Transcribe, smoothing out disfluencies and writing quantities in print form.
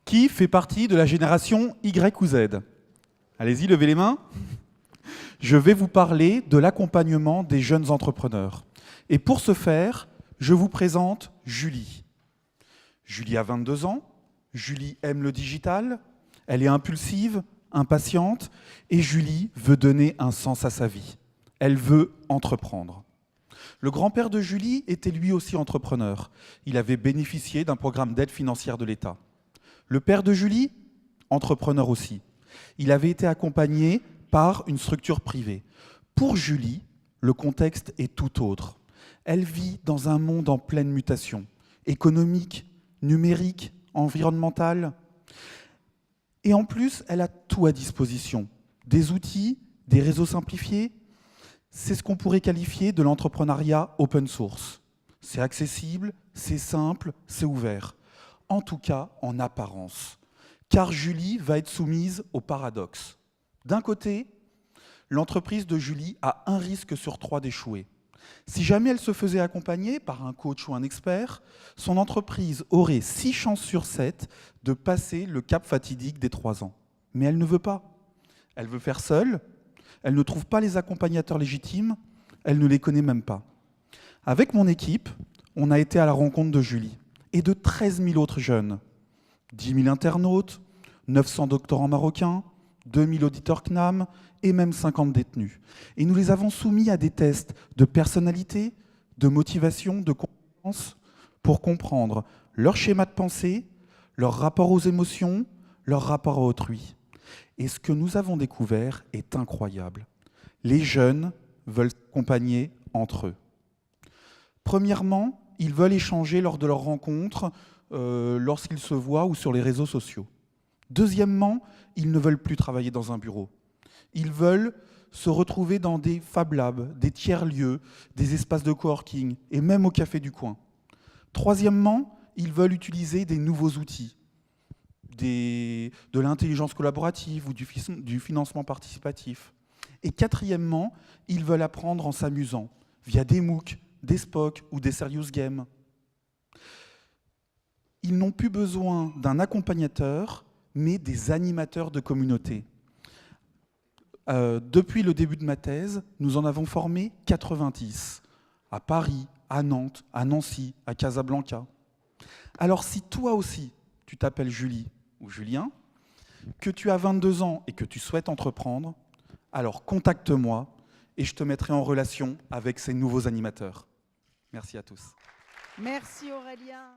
Qui fait partie de la génération Y ou Z? Allez-y, levez les mains. Je vais vous parler de l'accompagnement des jeunes entrepreneurs. Et pour ce faire, je vous présente Julie. Julie a 22 ans, Julie aime le digital, elle est impulsive, impatiente, et Julie veut donner un sens à sa vie. Elle veut entreprendre. Le grand-père de Julie était lui aussi entrepreneur. Il avait bénéficié d'un programme d'aide financière de l'État. Le père de Julie, entrepreneur aussi. Il avait été accompagné par une structure privée. Pour Julie, le contexte est tout autre. Elle vit dans un monde en pleine mutation, économique, numérique, environnementale. Et en plus, elle a tout à disposition. Des outils, des réseaux simplifiés. C'est ce qu'on pourrait qualifier de l'entrepreneuriat open source. C'est accessible, c'est simple, c'est ouvert. En tout cas, en apparence. Car Julie va être soumise au paradoxe. D'un côté, l'entreprise de Julie a un risque sur 3 d'échouer. Si jamais elle se faisait accompagner par un coach ou un expert, son entreprise aurait 6 chances sur 7 de passer le cap fatidique des 3 ans. Mais elle ne veut pas. Elle veut faire seule, elle ne trouve pas les accompagnateurs légitimes, elle ne les connaît même pas. Avec mon équipe, on a été à la rencontre de Julie et de 13 000 autres jeunes. 10 000 internautes, 900 doctorants marocains, 2 000 auditeurs CNAM et même 50 détenus. Et nous les avons soumis à des tests de personnalité, de motivation, de compétence pour comprendre leur schéma de pensée, leur rapport aux émotions, leur rapport à autrui. Et ce que nous avons découvert est incroyable. Les jeunes veulent s'accompagner entre eux. Premièrement, ils veulent échanger lors de leurs rencontres, lorsqu'ils se voient ou sur les réseaux sociaux. Deuxièmement, ils ne veulent plus travailler dans un bureau. Ils veulent se retrouver dans des Fab Labs, des tiers-lieux, des espaces de coworking et même au café du coin. Troisièmement, ils veulent utiliser des nouveaux outils, de l'intelligence collaborative ou du financement participatif. Et quatrièmement, ils veulent apprendre en s'amusant, via des MOOC, des SPOC ou des Serious Games. Ils n'ont plus besoin d'un accompagnateur, mais des animateurs de communauté. Depuis le début de ma thèse, nous en avons formé 90, à Paris, à Nantes, à Nancy, à Casablanca. Alors si toi aussi, tu t'appelles Julie ou Julien, que tu as 22 ans et que tu souhaites entreprendre, alors contacte-moi et je te mettrai en relation avec ces nouveaux animateurs. Merci à tous. Merci Aurélien.